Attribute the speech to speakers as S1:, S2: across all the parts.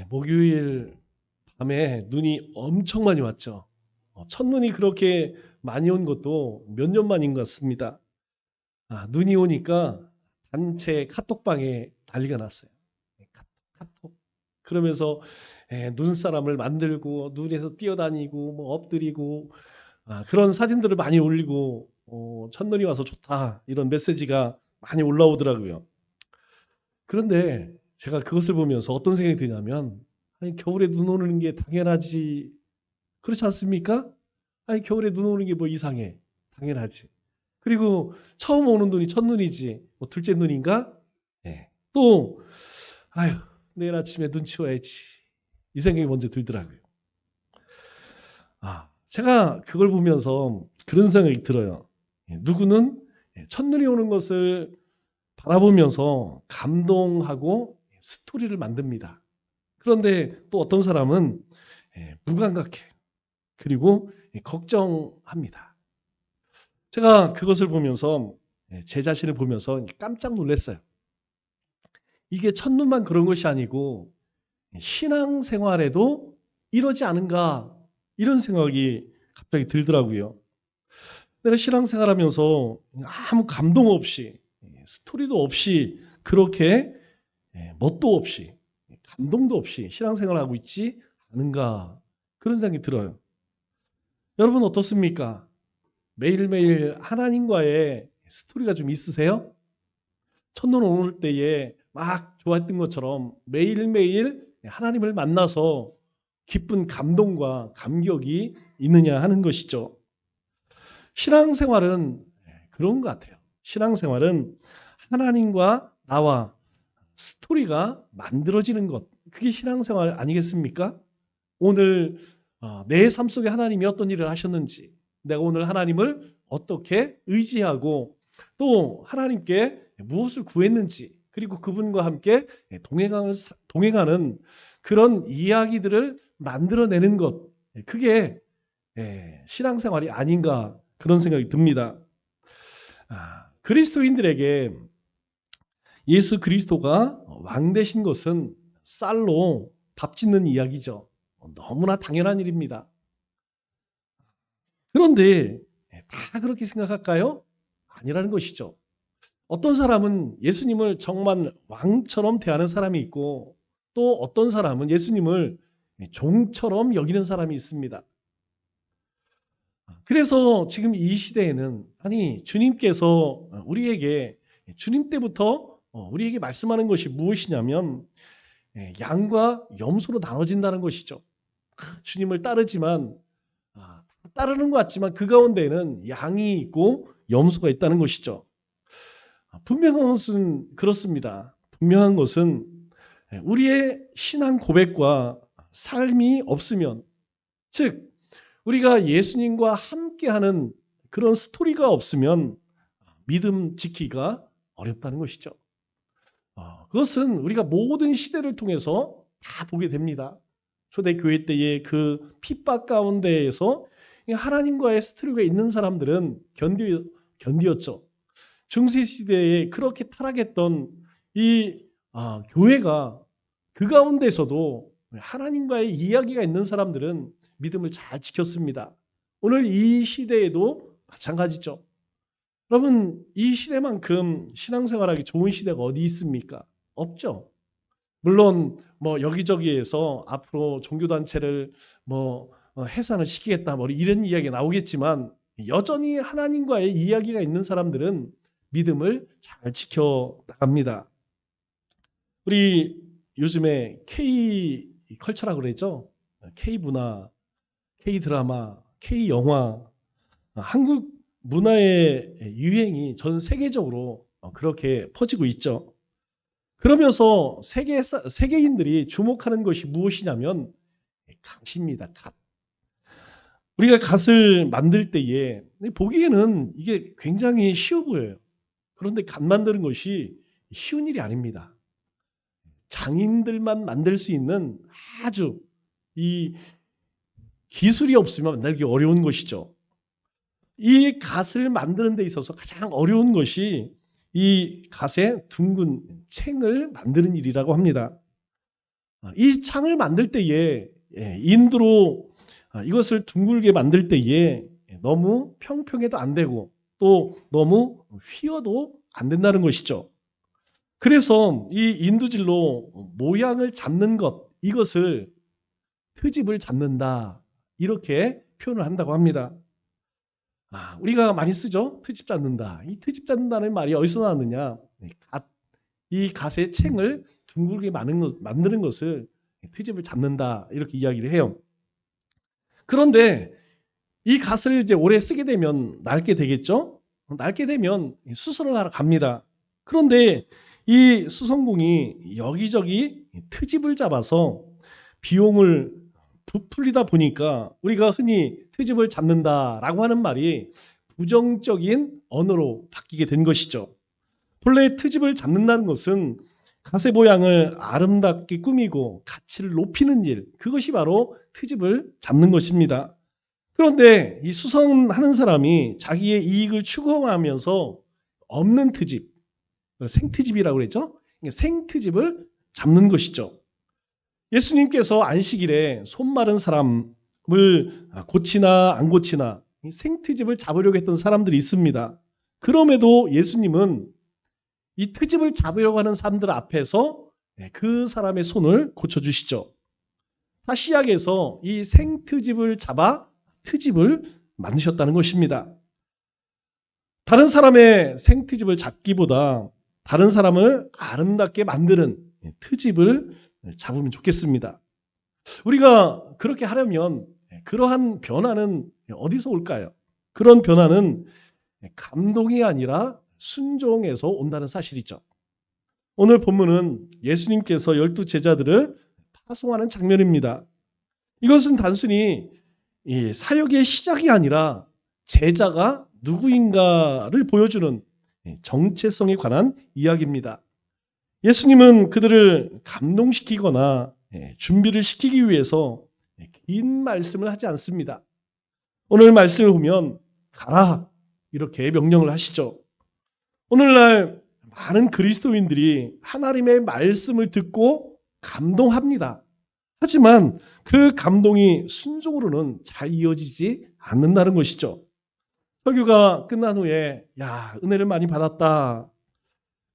S1: 목요일 밤에 눈이 엄청 많이 왔죠. 첫눈이 그렇게 많이 온 것도 몇 년 만인 것 같습니다. 눈이 오니까 단체 카톡방에 난리가 났어요. 카톡. 그러면서 눈사람을 만들고 눈에서 뛰어다니고 뭐 엎드리고 그런 사진들을 많이 올리고 첫눈이 와서 좋다 이런 메시지가 많이 올라오더라고요. 그런데 제가 그것을 보면서 어떤 생각이 드냐면 아니 겨울에 눈 오는 게 당연하지 그렇지 않습니까? 아니 겨울에 눈 오는 게 뭐 이상해. 당연하지. 그리고 처음 오는 눈이 첫눈이지. 뭐 둘째 눈인가? 예. 또 아유 내일 아침에 눈 치워야지. 이 생각이 먼저 들더라고요. 제가 그걸 보면서 그런 생각이 들어요. 누구는 첫눈이 오는 것을 바라보면서 감동하고 스토리를 만듭니다. 그런데 또 어떤 사람은 무감각해. 그리고 걱정합니다. 제가 그것을 보면서 제 자신을 보면서 깜짝 놀랐어요. 이게 첫눈만 그런 것이 아니고 신앙생활에도 이러지 않은가 이런 생각이 갑자기 들더라고요. 내가 신앙생활하면서 아무 감동 없이 스토리도 없이 그렇게 멋도 없이 감동도 없이 신앙생활하고 있지 않은가 그런 생각이 들어요. 여러분 어떻습니까? 매일매일 하나님과의 스토리가 좀 있으세요? 첫눈 오를 때에 막 좋았던 것처럼 매일매일 하나님을 만나서 기쁜 감동과 감격이 있느냐 하는 것이죠. 신앙생활은 그런 것 같아요. 신앙생활은 하나님과 나와 스토리가 만들어지는 것. 그게 신앙생활 아니겠습니까? 오늘 내 삶 속에 하나님이 어떤 일을 하셨는지, 내가 오늘 하나님을 어떻게 의지하고 또 하나님께 무엇을 구했는지, 그리고 그분과 함께 동행하는 그런 이야기들을 만들어내는 것. 그게 신앙생활이 아닌가 그런 생각이 듭니다. 그리스도인들에게 예수 그리스도가 왕 되신 것은 쌀로 밥 짓는 이야기죠. 너무나 당연한 일입니다. 그런데 다 그렇게 생각할까요? 아니라는 것이죠. 어떤 사람은 예수님을 정말 왕처럼 대하는 사람이 있고 또 어떤 사람은 예수님을 종처럼 여기는 사람이 있습니다. 그래서 지금 이 시대에는 아니 주님께서 우리에게 주님 때부터 우리에게 말씀하는 것이 무엇이냐면 양과 염소로 나눠진다는 것이죠. 주님을 따르지만 따르는 것 같지만 그 가운데에는 양이 있고 염소가 있다는 것이죠. 분명한 것은 그렇습니다. 분명한 것은 우리의 신앙 고백과 삶이 없으면 즉 우리가 예수님과 함께하는 그런 스토리가 없으면 믿음 지키기가 어렵다는 것이죠. 그것은 우리가 모든 시대를 통해서 다 보게 됩니다. 초대교회 때의 그 핍박 가운데에서 하나님과의 스토리가 있는 사람들은 견디었죠. 중세시대에 그렇게 타락했던 이 교회가 그 가운데서도 하나님과의 이야기가 있는 사람들은 믿음을 잘 지켰습니다. 오늘 이 시대에도 마찬가지죠. 여러분 이 시대만큼 신앙생활하기 좋은 시대가 어디 있습니까? 없죠. 물론 뭐 여기저기에서 앞으로 종교단체를 뭐 해산을 시키겠다 뭐 이런 이야기가 나오겠지만 여전히 하나님과의 이야기가 있는 사람들은 믿음을 잘 지켜 나갑니다. 우리 요즘에 K 컬처라고 그러죠. K 문화, K 드라마, K 영화, 한국 문화의 유행이 전 세계적으로 그렇게 퍼지고 있죠. 그러면서 세계인들이 주목하는 것이 무엇이냐면 갓입니다. 갓. 우리가 갓을 만들 때에 보기에는 이게 굉장히 쉬워 보여요. 그런데 갓 만드는 것이 쉬운 일이 아닙니다. 장인들만 만들 수 있는 아주 이 기술이 없으면 만들기 어려운 것이죠. 이 갓을 만드는 데 있어서 가장 어려운 것이 이 갓의 둥근 챙을 만드는 일이라고 합니다. 이 창을 만들 때에 인두로 이것을 둥글게 만들 때에 너무 평평해도 안 되고 또 너무 휘어도 안 된다는 것이죠. 그래서 이 인두질로 모양을 잡는 것, 이것을 트집을 잡는다, 이렇게 표현을 한다고 합니다. 우리가 많이 쓰죠? 트집 잡는다. 이 트집 잡는다는 말이 어디서 나왔느냐? 이 갓의 챙을 둥글게 만드는 것을 트집을 잡는다, 이렇게 이야기를 해요. 그런데 이 갓을 이제 오래 쓰게 되면 낡게 되겠죠? 낡게 되면 수선을 하러 갑니다. 그런데 이 수선공이 여기저기 트집을 잡아서 비용을 부풀리다 보니까 우리가 흔히 트집을 잡는다라고 하는 말이 부정적인 언어로 바뀌게 된 것이죠. 본래 트집을 잡는다는 것은 갓의 모양을 아름답게 꾸미고 가치를 높이는 일, 그것이 바로 트집을 잡는 것입니다. 그런데 이 수선하는 사람이 자기의 이익을 추구하면서 없는 트집, 생트집이라고 그랬죠? 생트집을 잡는 것이죠. 예수님께서 안식일에 손 마른 사람을 고치나 안 고치나 생트집을 잡으려고 했던 사람들이 있습니다. 그럼에도 예수님은 이 트집을 잡으려고 하는 사람들 앞에서 그 사람의 손을 고쳐주시죠. 사시약에서 이 생트집을 잡아 트집을 만드셨다는 것입니다. 다른 사람의 생트집을 잡기보다 다른 사람을 아름답게 만드는 트집을 잡으면 좋겠습니다. 우리가 그렇게 하려면 그러한 변화는 어디서 올까요? 그런 변화는 감동이 아니라 순종에서 온다는 사실이죠. 오늘 본문은 예수님께서 12 제자들을 파송하는 장면입니다. 이것은 단순히 사역의 시작이 아니라 제자가 누구인가를 보여주는 정체성에 관한 이야기입니다. 예수님은 그들을 감동시키거나 준비를 시키기 위해서 긴 말씀을 하지 않습니다. 오늘 말씀을 보면 가라, 이렇게 명령을 하시죠. 오늘날 많은 그리스도인들이 하나님의 말씀을 듣고 감동합니다. 하지만 그 감동이 순종으로는 잘 이어지지 않는다는 것이죠. 설교가 끝난 후에 은혜를 많이 받았다,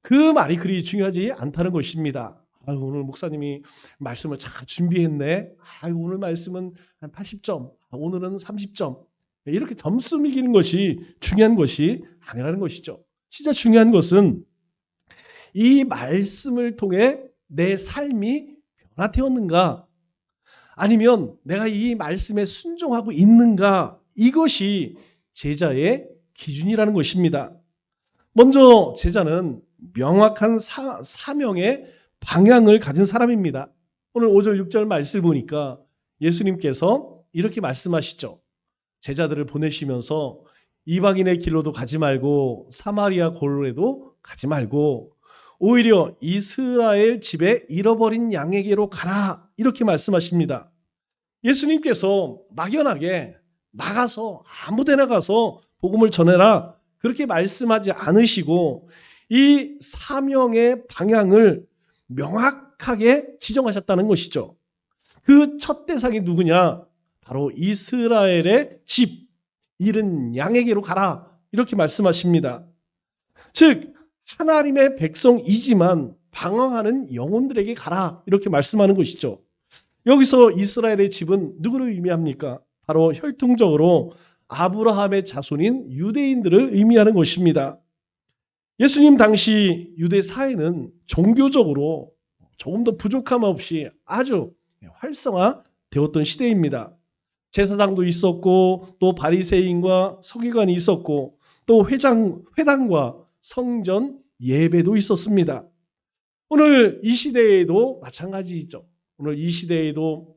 S1: 그 말이 그리 중요하지 않다는 것입니다. 오늘 목사님이 말씀을 잘 준비했네. 오늘 말씀은 한 80점, 오늘은 30점. 이렇게 점수 매기는 것이 중요한 것이 아니라는 것이죠. 진짜 중요한 것은 이 말씀을 통해 내 삶이 변화되었는가, 아니면 내가 이 말씀에 순종하고 있는가, 이것이 제자의 기준이라는 것입니다. 먼저 제자는 명확한 사명의 방향을 가진 사람입니다. 오늘 5절 6절 말씀을 보니까 예수님께서 이렇게 말씀하시죠. 제자들을 보내시면서 이방인의 길로도 가지 말고 사마리아 골로에도 가지 말고 오히려 이스라엘 집에 잃어버린 양에게로 가라, 이렇게 말씀하십니다. 예수님께서 막연하게 나가서 아무데나 가서 복음을 전해라, 그렇게 말씀하지 않으시고 이 사명의 방향을 명확하게 지정하셨다는 것이죠. 그 첫 대상이 누구냐? 바로 이스라엘의 집, 잃은 양에게로 가라, 이렇게 말씀하십니다. 즉 하나님의 백성이지만 방황하는 영혼들에게 가라, 이렇게 말씀하는 것이죠. 여기서 이스라엘의 집은 누구를 의미합니까? 바로 혈통적으로 아브라함의 자손인 유대인들을 의미하는 것입니다. 예수님 당시 유대 사회는 종교적으로 조금 더 부족함 없이 아주 활성화되었던 시대입니다. 제사장도 있었고 또 바리새인과 서기관이 있었고 또 회당과 성전 예배도 있었습니다. 오늘 이 시대에도 마찬가지죠. 오늘 이 시대에도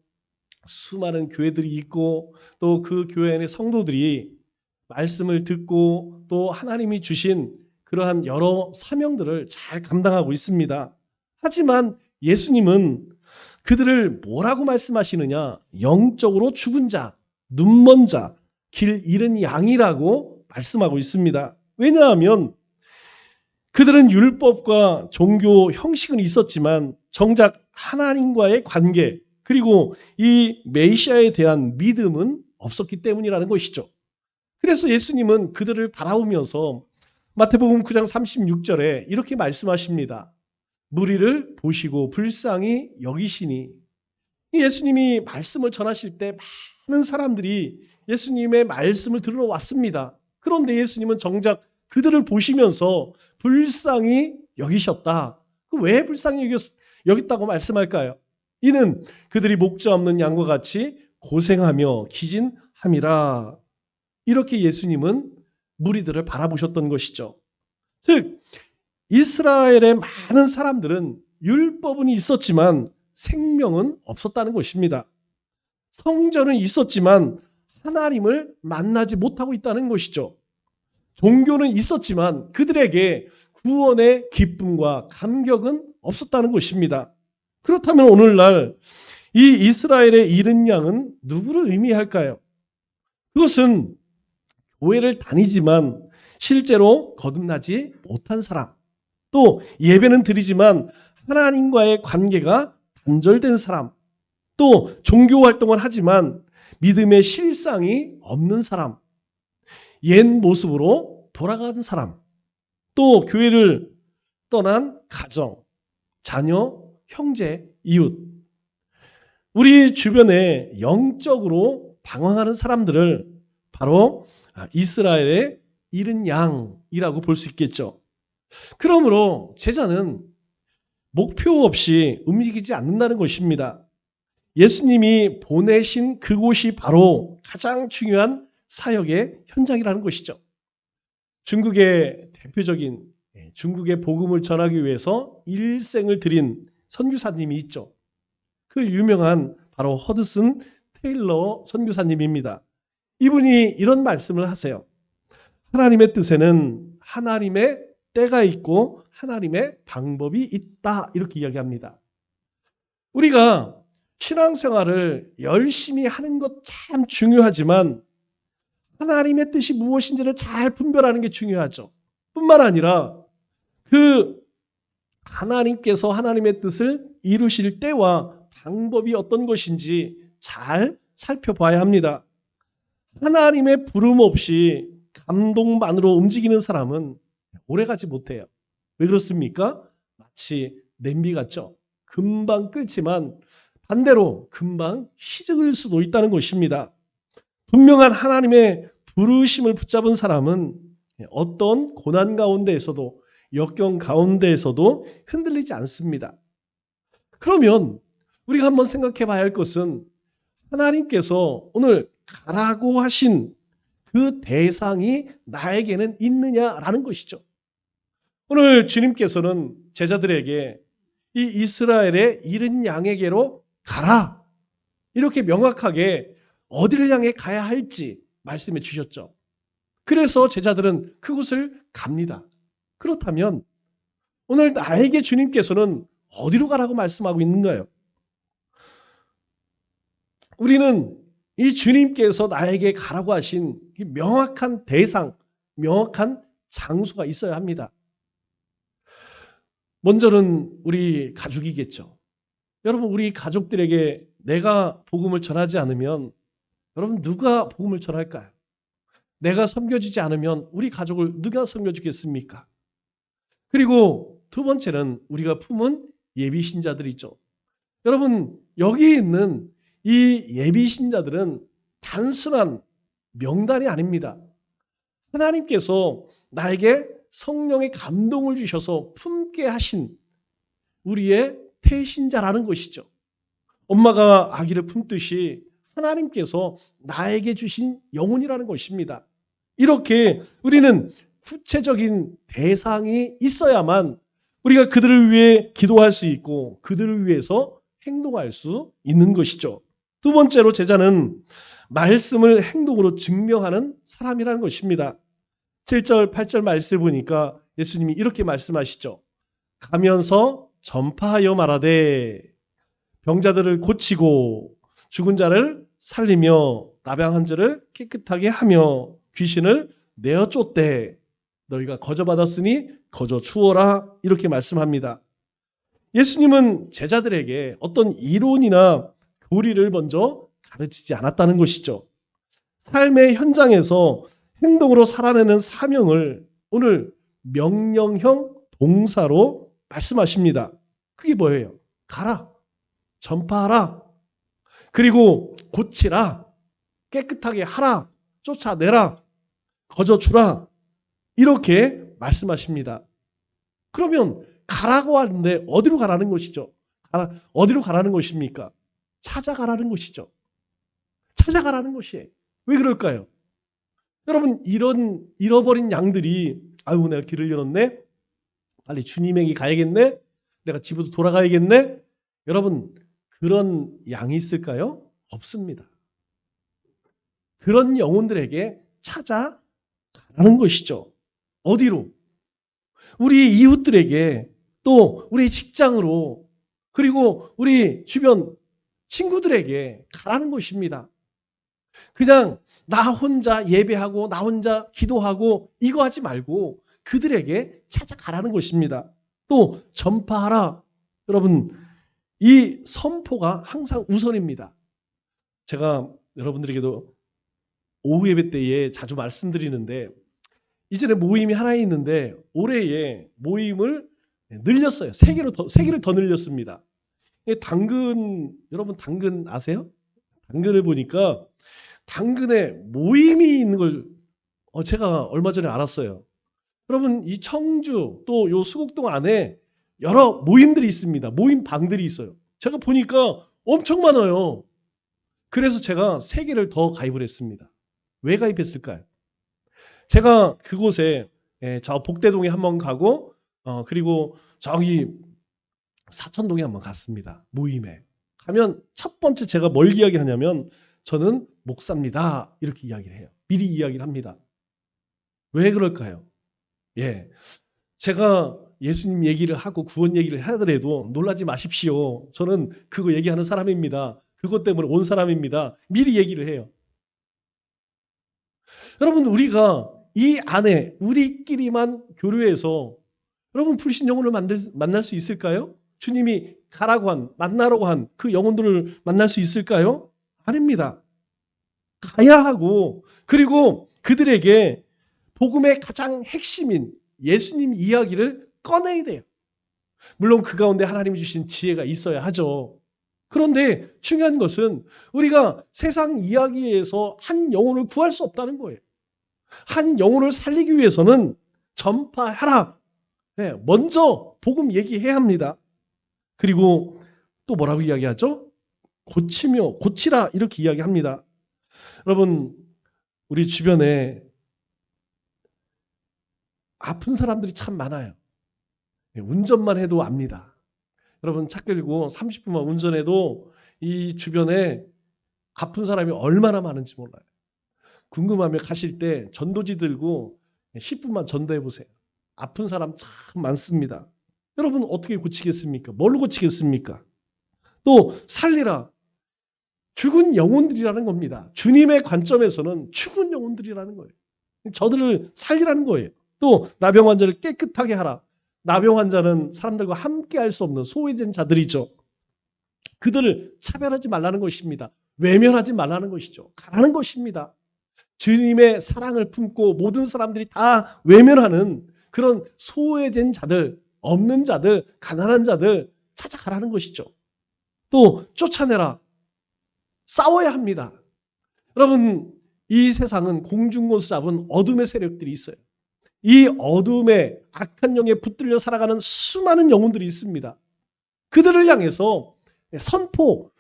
S1: 수많은 교회들이 있고 또 그 교회 안의 성도들이 말씀을 듣고 또 하나님이 주신 그러한 여러 사명들을 잘 감당하고 있습니다. 하지만 예수님은 그들을 뭐라고 말씀하시느냐? 영적으로 죽은 자, 눈먼 자, 길 잃은 양이라고 말씀하고 있습니다. 왜냐하면 그들은 율법과 종교 형식은 있었지만 정작 하나님과의 관계, 그리고 이 메시아에 대한 믿음은 없었기 때문이라는 것이죠. 그래서 예수님은 그들을 바라보면서 마태복음 9장 36절에 이렇게 말씀하십니다. 무리를 보시고 불쌍히 여기시니. 예수님이 말씀을 전하실 때 많은 사람들이 예수님의 말씀을 들으러 왔습니다. 그런데 예수님은 정작 그들을 보시면서 불쌍히 여기셨다. 왜 불쌍히 여겼다고 말씀할까요? 이는 그들이 목자 없는 양과 같이 고생하며 기진함이라. 이렇게 예수님은 무리들을 바라보셨던 것이죠. 즉 이스라엘의 많은 사람들은 율법은 있었지만 생명은 없었다는 것입니다. 성전은 있었지만 하나님을 만나지 못하고 있다는 것이죠. 종교는 있었지만 그들에게 구원의 기쁨과 감격은 없었다는 것입니다. 그렇다면 오늘날 이 이스라엘의 잃은 양은 누구를 의미할까요? 그것은 교회를 다니지만 실제로 거듭나지 못한 사람, 또 예배는 드리지만 하나님과의 관계가 단절된 사람, 또 종교 활동을 하지만 믿음의 실상이 없는 사람, 옛 모습으로 돌아가는 사람, 또 교회를 떠난 가정, 자녀, 형제, 이웃, 우리 주변에 영적으로 방황하는 사람들을 바로 이스라엘의 잃은 양이라고 볼 수 있겠죠. 그러므로 제자는 목표 없이 움직이지 않는다는 것입니다. 예수님이 보내신 그곳이 바로 가장 중요한 사역의 현장이라는 것이죠. 중국의 대표적인 중국의 복음을 전하기 위해서 일생을 들인 선교사님이 있죠. 그 유명한 바로 허드슨 테일러 선교사님입니다. 이분이 이런 말씀을 하세요. 하나님의 뜻에는 하나님의 때가 있고 하나님의 방법이 있다. 이렇게 이야기합니다. 우리가 신앙생활을 열심히 하는 것 참 중요하지만 하나님의 뜻이 무엇인지를 잘 분별하는 게 중요하죠. 뿐만 아니라 그 하나님께서 하나님의 뜻을 이루실 때와 방법이 어떤 것인지 잘 살펴봐야 합니다. 하나님의 부름 없이 감동만으로 움직이는 사람은 오래가지 못해요. 왜 그렇습니까? 마치 냄비 같죠. 금방 끓지만 반대로 금방 희석일 수도 있다는 것입니다. 분명한 하나님의 부르심을 붙잡은 사람은 어떤 고난 가운데에서도 역경 가운데에서도 흔들리지 않습니다. 그러면 우리가 한번 생각해 봐야 할 것은 하나님께서 오늘 가라고 하신 그 대상이 나에게는 있느냐라는 것이죠. 오늘 주님께서는 제자들에게 이 이스라엘의 잃은 양에게로 가라. 이렇게 명확하게 어디를 향해 가야 할지 말씀해 주셨죠. 그래서 제자들은 그곳을 갑니다. 그렇다면 오늘 나에게 주님께서는 어디로 가라고 말씀하고 있는가요? 우리는 이 주님께서 나에게 가라고 하신 명확한 대상, 명확한 장소가 있어야 합니다. 먼저는 우리 가족이겠죠. 여러분, 우리 가족들에게 내가 복음을 전하지 않으면 여러분 누가 복음을 전할까요? 내가 섬겨주지 않으면 우리 가족을 누가 섬겨주겠습니까? 그리고 두 번째는 우리가 품은 예비신자들이죠. 여러분, 여기 있는 이 예비신자들은 단순한 명단이 아닙니다. 하나님께서 나에게 성령의 감동을 주셔서 품게 하신 우리의 태신자라는 것이죠. 엄마가 아기를 품듯이 하나님께서 나에게 주신 영혼이라는 것입니다. 이렇게 우리는 구체적인 대상이 있어야만 우리가 그들을 위해 기도할 수 있고 그들을 위해서 행동할 수 있는 것이죠. 두 번째로 제자는 말씀을 행동으로 증명하는 사람이라는 것입니다. 7절, 8절 말씀 보니까 예수님이 이렇게 말씀하시죠. 가면서 전파하여 말하되 병자들을 고치고 죽은 자를 살리며 나병한 자를 깨끗하게 하며 귀신을 내어 쫓되 너희가 거저 받았으니 거저 주어라. 이렇게 말씀합니다. 예수님은 제자들에게 어떤 이론이나 교리를 먼저 가르치지 않았다는 것이죠. 삶의 현장에서 행동으로 살아내는 사명을 오늘 명령형 동사로 말씀하십니다. 그게 뭐예요? 가라, 전파하라, 그리고 고치라, 깨끗하게 하라, 쫓아내라, 거저주라, 이렇게 말씀하십니다. 그러면 가라고 하는데 어디로 가라는 것이죠? 어디로 가라는 것입니까? 찾아가라는 것이죠. 찾아가라는 것이에요. 왜 그럴까요? 여러분, 이런 잃어버린 양들이 아유, 내가 길을 잃었네. 빨리 주님에게 가야겠네. 내가 집으로 돌아가야겠네. 여러분, 그런 양이 있을까요? 없습니다. 그런 영혼들에게 찾아가라는 것이죠. 어디로? 우리 이웃들에게, 또 우리 직장으로, 그리고 우리 주변 친구들에게 가라는 것입니다. 그냥 나 혼자 예배하고 나 혼자 기도하고 이거 하지 말고 그들에게 찾아가라는 것입니다. 또 전파하라. 여러분, 이 선포가 항상 우선입니다. 제가 여러분들에게도 오후 예배 때에 자주 말씀드리는데, 이전에 모임이 하나 있는데 올해에 모임을 늘렸어요. 3개를 더 늘렸습니다. 여러분 당근 아세요? 당근을 보니까 당근에 모임이 있는 걸 제가 얼마 전에 알았어요. 여러분, 이 청주 또 요 수곡동 안에 여러 모임들이 있습니다. 모임 방들이 있어요. 제가 보니까 엄청 많아요. 그래서 제가 3개를 더 가입을 했습니다. 왜 가입했을까요? 제가 그곳에 저 복대동에 한번 가고 그리고 저기 사천동에 한번 갔습니다. 모임에. 가면 첫 번째 제가 뭘 이야기하냐면 저는 목사입니다. 이렇게 이야기를 해요. 미리 이야기를 합니다. 왜 그럴까요? 예, 제가 예수님 얘기를 하고 구원 얘기를 하더라도 놀라지 마십시오. 저는 그거 얘기하는 사람입니다. 그것 때문에 온 사람입니다. 미리 얘기를 해요. 여러분, 우리가 이 안에 우리끼리만 교류해서 여러분 불신 영혼을 만날 수 있을까요? 주님이 가라고 만나라고 한 그 영혼들을 만날 수 있을까요? 아닙니다. 가야 하고, 그리고 그들에게 복음의 가장 핵심인 예수님 이야기를 꺼내야 돼요. 물론 그 가운데 하나님이 주신 지혜가 있어야 하죠. 그런데 중요한 것은 우리가 세상 이야기에서 한 영혼을 구할 수 없다는 거예요. 한 영혼을 살리기 위해서는 전파하라. 먼저 복음 얘기해야 합니다. 그리고 또 뭐라고 이야기하죠? 고치며 고치라 이렇게 이야기합니다. 여러분, 우리 주변에 아픈 사람들이 참 많아요. 운전만 해도 압니다. 여러분, 차 끌고 30분만 운전해도 이 주변에 아픈 사람이 얼마나 많은지 몰라요. 궁금하면 가실 때 전도지 들고 10분만 전도해 보세요. 아픈 사람 참 많습니다. 여러분, 어떻게 고치겠습니까? 뭘로 고치겠습니까? 또 살리라. 죽은 영혼들이라는 겁니다. 주님의 관점에서는 죽은 영혼들이라는 거예요. 저들을 살리라는 거예요. 또 나병 환자를 깨끗하게 하라. 나병 환자는 사람들과 함께 할 수 없는 소외된 자들이죠. 그들을 차별하지 말라는 것입니다. 외면하지 말라는 것이죠. 가라는 것입니다. 주님의 사랑을 품고 모든 사람들이 다 외면하는 그런 소외된 자들, 없는 자들, 가난한 자들 찾아가라는 것이죠. 또 쫓아내라. 싸워야 합니다. 여러분, 이 세상은 공중권수 잡은 어둠의 세력들이 있어요. 이 어둠의 악한 영에 붙들려 살아가는 수많은 영혼들이 있습니다. 그들을 향해서 선포,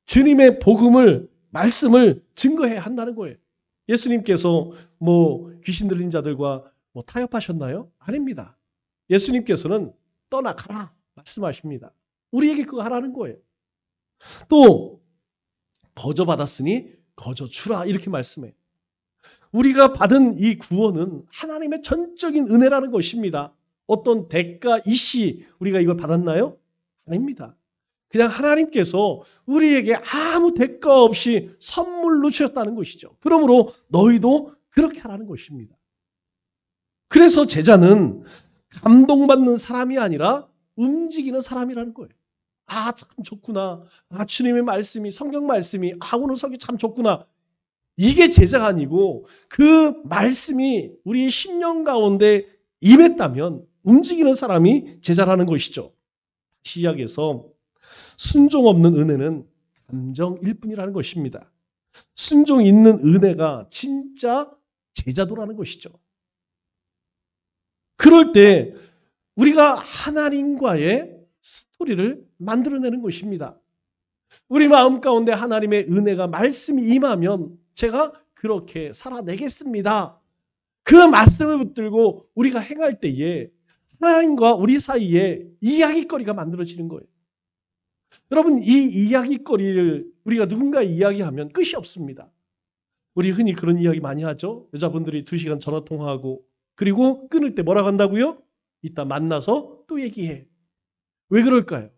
S1: 주님의 복음을, 말씀을 증거해야 한다는 거예요. 예수님께서 귀신 들린 자들과 타협하셨나요? 아닙니다. 예수님께서는 떠나가라 말씀하십니다. 우리에게 그거 하라는 거예요. 또 거저 받았으니 거저 주라 이렇게 말씀해요. 우리가 받은 이 구원은 하나님의 전적인 은혜라는 것입니다. 어떤 대가 이시 우리가 이걸 받았나요? 아닙니다. 그냥 하나님께서 우리에게 아무 대가 없이 선물로 주셨다는 것이죠. 그러므로 너희도 그렇게 하라는 것입니다. 그래서 제자는 감동받는 사람이 아니라 움직이는 사람이라는 거예요. 아, 참 좋구나. 아, 주님의 말씀이, 성경 말씀이, 아, 오늘 설교 참 좋구나. 이게 제자가 아니고 그 말씀이 우리의 심령 가운데 임했다면 움직이는 사람이 제자라는 것이죠. 시약에서 순종 없는 은혜는 감정일 뿐이라는 것입니다. 순종 있는 은혜가 진짜 제자도라는 것이죠. 그럴 때 우리가 하나님과의 스토리를 만들어내는 것입니다. 우리 마음 가운데 하나님의 은혜가 말씀이 임하면 제가 그렇게 살아내겠습니다. 그 말씀을 붙들고 우리가 행할 때에 하나님과 우리 사이에 이야기거리가 만들어지는 거예요. 여러분, 이 이야기거리를 우리가 누군가 이야기하면 끝이 없습니다. 우리 흔히 그런 이야기 많이 하죠. 여자분들이 2시간 전화통화하고 그리고 끊을 때 뭐라고 한다고요? 이따 만나서 또 얘기해. 왜 그럴까요?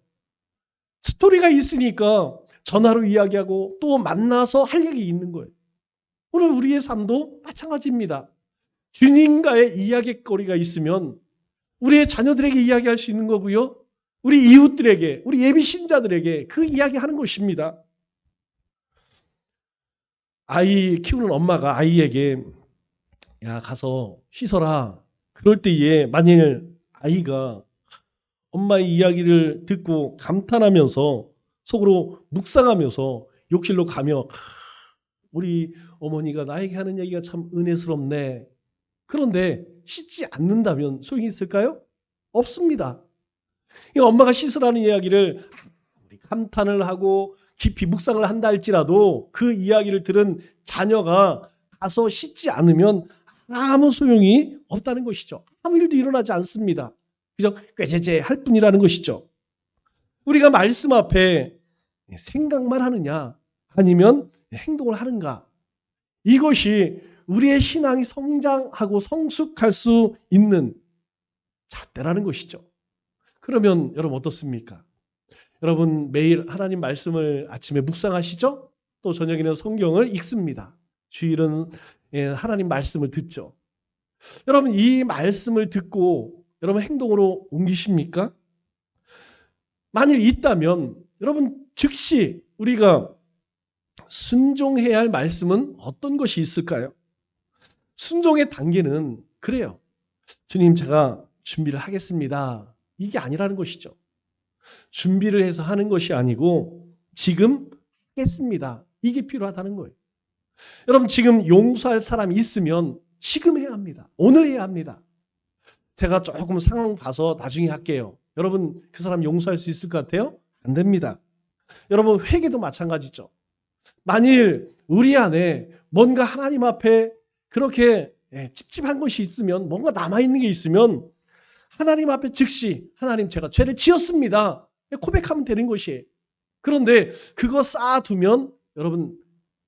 S1: 스토리가 있으니까 전화로 이야기하고 또 만나서 할 얘기 있는 거예요. 오늘 우리의 삶도 마찬가지입니다. 주님과의 이야기거리가 있으면 우리의 자녀들에게 이야기할 수 있는 거고요. 우리 이웃들에게, 우리 예비 신자들에게 그 이야기하는 것입니다. 아이 키우는 엄마가 아이에게 야 가서 씻어라. 그럴 때에 만일 아이가 엄마의 이야기를 듣고 감탄하면서 속으로 묵상하면서 욕실로 가며 우리 어머니가 나에게 하는 얘기가 참 은혜스럽네. 그런데 씻지 않는다면 소용이 있을까요? 없습니다. 엄마가 씻으라는 이야기를 감탄을 하고 깊이 묵상을 한다 할지라도 그 이야기를 들은 자녀가 가서 씻지 않으면 아무 소용이 없다는 것이죠. 아무 일도 일어나지 않습니다. 그저 꾀죄죄 할 뿐이라는 것이죠. 우리가 말씀 앞에 생각만 하느냐 아니면 행동을 하는가, 이것이 우리의 신앙이 성장하고 성숙할 수 있는 잣대라는 것이죠. 그러면 여러분 어떻습니까? 여러분 매일 하나님 말씀을 아침에 묵상하시죠? 또 저녁에는 성경을 읽습니다. 주일은 하나님 말씀을 듣죠. 여러분 이 말씀을 듣고 여러분 행동으로 옮기십니까? 만일 있다면 여러분 즉시 우리가 순종해야 할 말씀은 어떤 것이 있을까요? 순종의 단계는 그래요. 주님 제가 준비를 하겠습니다. 이게 아니라는 것이죠. 준비를 해서 하는 것이 아니고 지금 하겠습니다. 이게 필요하다는 거예요. 여러분 지금 용서할 사람이 있으면 지금 해야 합니다. 오늘 해야 합니다. 제가 조금 상황 봐서 나중에 할게요. 여러분 그 사람 용서할 수 있을 것 같아요? 안 됩니다. 여러분 회개도 마찬가지죠. 만일 우리 안에 뭔가 하나님 앞에 그렇게 찝찝한 것이 있으면, 뭔가 남아있는 게 있으면 하나님 앞에 즉시 하나님 제가 죄를 지었습니다. 고백하면 되는 것이에요. 그런데 그거 쌓아두면 여러분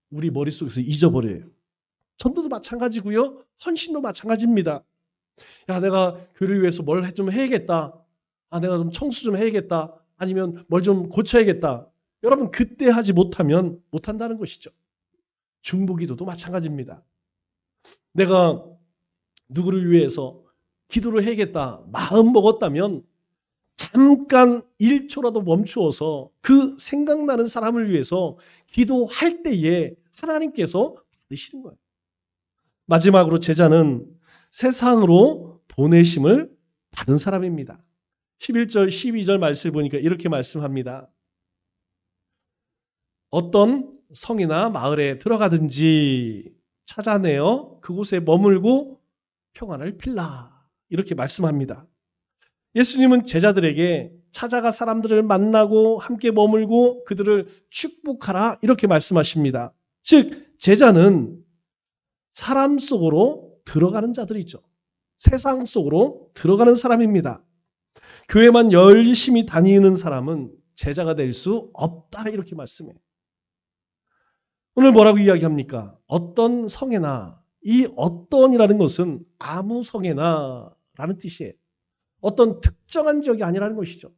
S1: 우리 머릿속에서 잊어버려요. 전도도 마찬가지고요. 헌신도 마찬가지입니다. 야 내가 교회를 위해서 뭘 좀 해야겠다. 아 내가 좀 청소 좀 해야겠다. 아니면 뭘 좀 고쳐야겠다. 여러분 그때 하지 못하면 못한다는 것이죠. 중보기도도 마찬가지입니다. 내가 누구를 위해서 기도를 해야겠다 마음 먹었다면 잠깐 1초라도 멈추어서 그 생각나는 사람을 위해서 기도할 때에 하나님께서 받으시는 거예요. 마지막으로 제자는 세상으로 보내심을 받은 사람입니다. 11절 12절 말씀을 보니까 이렇게 말씀합니다. 어떤 성이나 마을에 들어가든지 찾아내어 그곳에 머물고 평안을 빌라. 이렇게 말씀합니다. 예수님은 제자들에게 찾아가 사람들을 만나고 함께 머물고 그들을 축복하라. 이렇게 말씀하십니다. 즉 제자는 사람 속으로 들어가는 자들이죠. 세상 속으로 들어가는 사람입니다. 교회만 열심히 다니는 사람은 제자가 될 수 없다. 이렇게 말씀해요. 오늘 뭐라고 이야기합니까? 어떤 성에나, 이 어떤이라는 것은 아무 성에나 라는 뜻이에요. 어떤 특정한 지역이 아니라는 것이죠.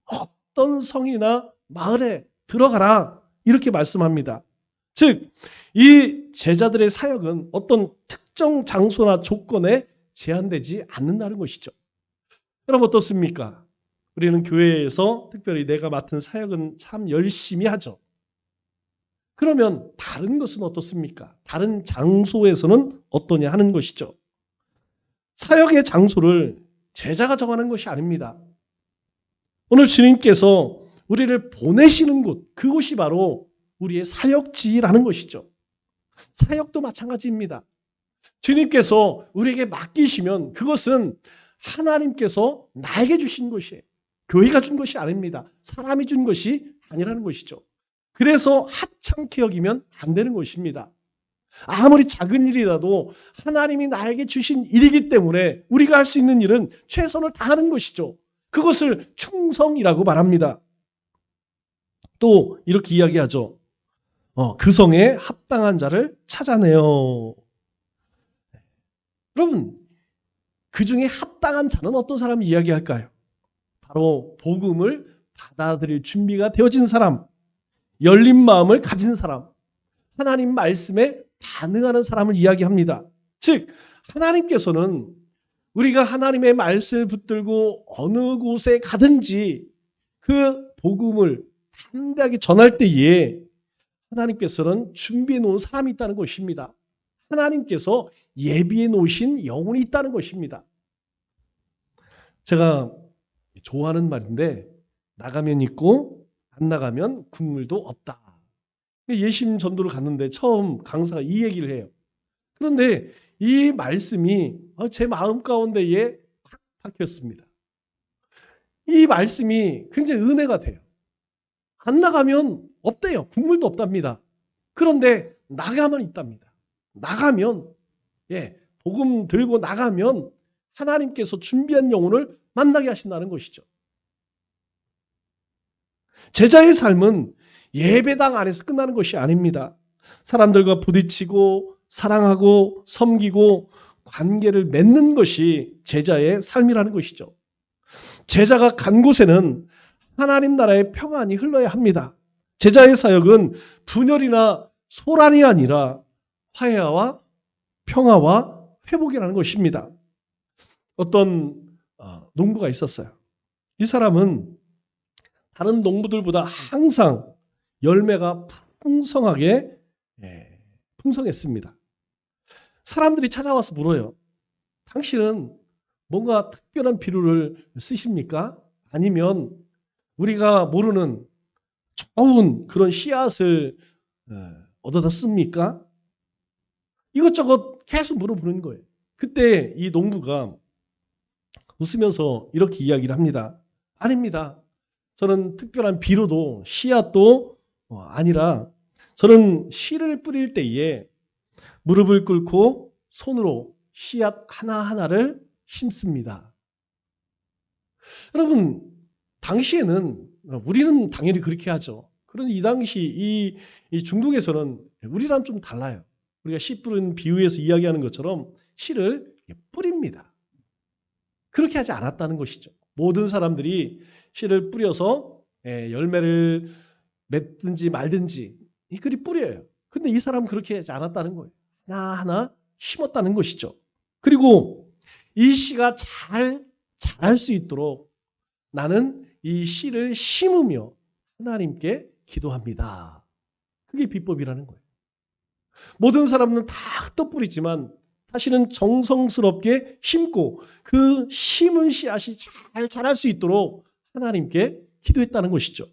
S1: 어떤 성이나 마을에 들어가라 이렇게 말씀합니다. 즉, 이 제자들의 사역은 어떤 특정 장소나 조건에 제한되지 않는다는 것이죠. 여러분 어떻습니까? 우리는 교회에서 특별히 내가 맡은 사역은 참 열심히 하죠. 그러면 다른 것은 어떻습니까? 다른 장소에서는 어떠냐 하는 것이죠. 사역의 장소를 제자가 정하는 것이 아닙니다. 오늘 주님께서 우리를 보내시는 곳, 그곳이 바로 우리의 사역지라는 것이죠. 사역도 마찬가지입니다. 주님께서 우리에게 맡기시면 그것은 하나님께서 나에게 주신 것이에요. 교회가 준 것이 아닙니다. 사람이 준 것이 아니라는 것이죠. 그래서 하찮게 여기면 안 되는 것입니다. 아무리 작은 일이라도 하나님이 나에게 주신 일이기 때문에 우리가 할 수 있는 일은 최선을 다하는 것이죠. 그것을 충성이라고 말합니다. 또 이렇게 이야기하죠. 그 성에 합당한 자를 찾아내요. 여러분, 그 중에 합당한 자는 어떤 사람이 이야기할까요? 바로 복음을 받아들일 준비가 되어진 사람, 열린 마음을 가진 사람, 하나님 말씀에 반응하는 사람을 이야기합니다. 즉, 하나님께서는 우리가 하나님의 말씀을 붙들고 어느 곳에 가든지 그 복음을 담대하게 전할 때에 하나님께서는 준비해 놓은 사람이 있다는 것입니다. 하나님께서 예비해 놓으신 영혼이 있다는 것입니다. 제가 좋아하는 말인데 나가면 있고 안 나가면 국물도 없다. 예심 전도를 갔는데 처음 강사가 이 얘기를 해요. 그런데 이 말씀이 제 마음 가운데에 탁 박혔습니다. 이 말씀이 굉장히 은혜가 돼요. 안 나가면 없대요. 국물도 없답니다. 그런데 나가면 있답니다. 나가면 복음 들고 나가면 하나님께서 준비한 영혼을 만나게 하신다는 것이죠. 제자의 삶은 예배당 안에서 끝나는 것이 아닙니다. 사람들과 부딪히고 사랑하고 섬기고 관계를 맺는 것이 제자의 삶이라는 것이죠. 제자가 간 곳에는 하나님 나라의 평안이 흘러야 합니다. 제자의 사역은 분열이나 소란이 아니라 화해와 평화와 회복이라는 것입니다. 어떤 농부가 있었어요. 이 사람은 다른 농부들보다 항상 열매가 풍성하게 풍성했습니다. 사람들이 찾아와서 물어요. 당신은 뭔가 특별한 비료를 쓰십니까? 아니면 우리가 모르는 좋은 그런 씨앗을 얻어다 씁니까? 이것저것 계속 물어보는 거예요. 그때 이 농부가 웃으면서 이렇게 이야기를 합니다. 아닙니다. 저는 특별한 비료도 씨앗도 아니라 저는 씨를 뿌릴 때에 무릎을 꿇고 손으로 씨앗 하나하나를 심습니다. 여러분, 당시에는 우리는 당연히 그렇게 하죠. 그런데 이 당시 이 중동에서는 우리랑 좀 달라요. 우리가 씨 뿌리는 비유에서 이야기하는 것처럼 씨를 뿌립니다. 그렇게 하지 않았다는 것이죠. 모든 사람들이 씨를 뿌려서 열매를 맺든지 말든지 이 글이 뿌려요. 근데 이 사람은 그렇게 하지 않았다는 거예요. 하나하나 심었다는 것이죠. 그리고 이 씨가 잘 자랄 수 있도록 나는 이 씨를 심으며 하나님께 기도합니다. 그게 비법이라는 거예요. 모든 사람은 다 흩어뿌리지만 다시는 정성스럽게 심고 그 심은 씨앗이 잘 자랄 수 있도록 하나님께 기도했다는 것이죠.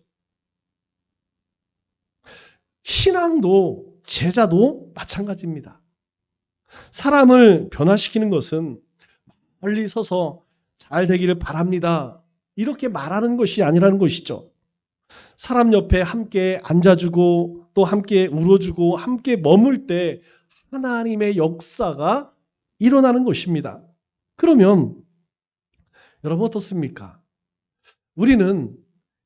S1: 신앙도 제자도 마찬가지입니다. 사람을 변화시키는 것은 멀리 서서 잘 되기를 바랍니다. 이렇게 말하는 것이 아니라는 것이죠. 사람 옆에 함께 앉아주고 또 함께 울어주고 함께 머물 때 하나님의 역사가 일어나는 것입니다. 그러면 여러분 어떻습니까? 우리는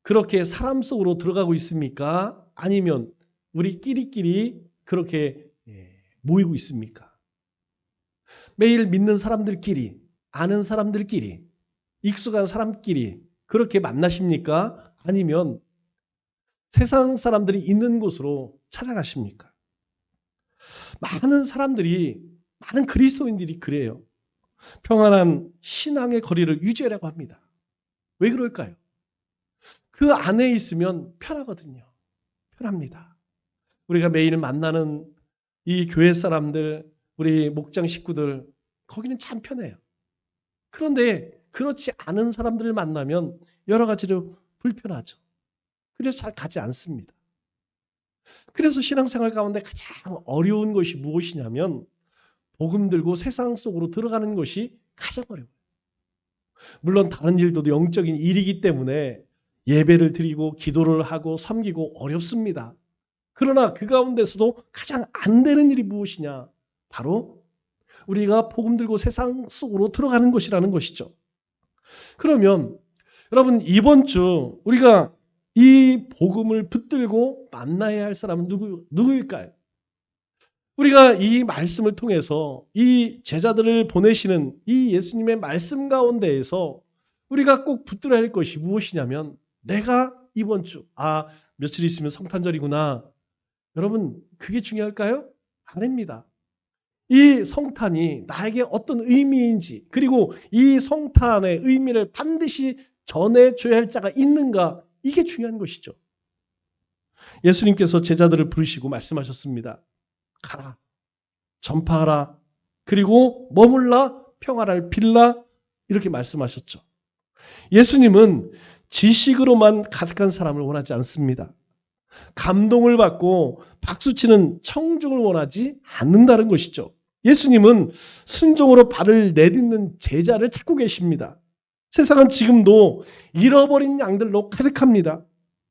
S1: 그렇게 사람 속으로 들어가고 있습니까? 아니면 우리끼리끼리 그렇게 모이고 있습니까? 매일 믿는 사람들끼리, 아는 사람들끼리, 익숙한 사람끼리 그렇게 만나십니까? 아니면 세상 사람들이 있는 곳으로 찾아가십니까? 많은 사람들이, 많은 그리스도인들이 그래요. 평안한 신앙의 거리를 유지하려고 합니다. 왜 그럴까요? 그 안에 있으면 편하거든요. 편합니다. 우리가 매일 만나는 이 교회 사람들, 우리 목장 식구들, 거기는 참 편해요. 그런데 그렇지 않은 사람들을 만나면 여러 가지로 불편하죠. 그래서 잘 가지 않습니다. 그래서 신앙생활 가운데 가장 어려운 것이 무엇이냐면 복음 들고 세상 속으로 들어가는 것이 가장 어려워요. 물론 다른 일도 영적인 일이기 때문에 예배를 드리고 기도를 하고 섬기고 어렵습니다. 그러나 그 가운데서도 가장 안 되는 일이 무엇이냐? 바로 우리가 복음 들고 세상 속으로 들어가는 것이라는 것이죠. 그러면 여러분 이번 주 우리가 이 복음을 붙들고 만나야 할 사람은 누구일까요? 우리가 이 말씀을 통해서 이 제자들을 보내시는 이 예수님의 말씀 가운데에서 우리가 꼭 붙들어야 할 것이 무엇이냐면 내가 이번 주, 며칠 있으면 성탄절이구나. 여러분 그게 중요할까요? 아닙니다. 이 성탄이 나에게 어떤 의미인지 그리고 이 성탄의 의미를 반드시 전해줘야 할 자가 있는가 이게 중요한 것이죠. 예수님께서 제자들을 부르시고 말씀하셨습니다. 가라. 전파하라. 그리고 머물라. 평화를 빌라. 이렇게 말씀하셨죠. 예수님은 지식으로만 가득한 사람을 원하지 않습니다. 감동을 받고 박수치는 청중을 원하지 않는다는 것이죠. 예수님은 순종으로 발을 내딛는 제자를 찾고 계십니다. 세상은 지금도 잃어버린 양들로 가득합니다.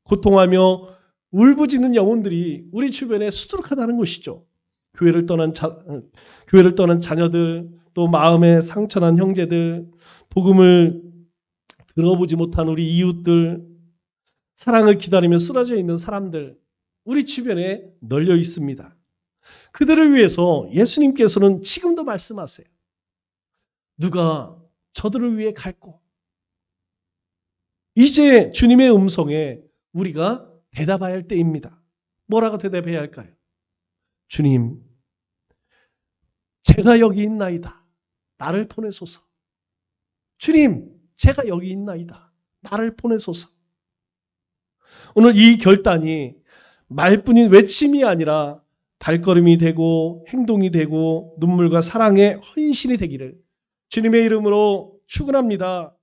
S1: 고통하며 울부짖는 영혼들이 우리 주변에 수두룩하다는 것이죠. 교회를 떠난 자녀들, 또 마음에 상처난 형제들, 복음을 들어보지 못한 우리 이웃들, 사랑을 기다리며 쓰러져 있는 사람들, 우리 주변에 널려 있습니다. 그들을 위해서 예수님께서는 지금도 말씀하세요. 누가 저들을 위해 갈고? 이제 주님의 음성에 우리가 대답해야 할 때입니다. 뭐라고 대답해야 할까요? 주님, 제가 여기 있나이다. 나를 보내소서. 주님, 제가 여기 있나이다. 나를 보내소서. 오늘 이 결단이 말뿐인 외침이 아니라 발걸음이 되고 행동이 되고 눈물과 사랑의 헌신이 되기를 주님의 이름으로 축원합니다.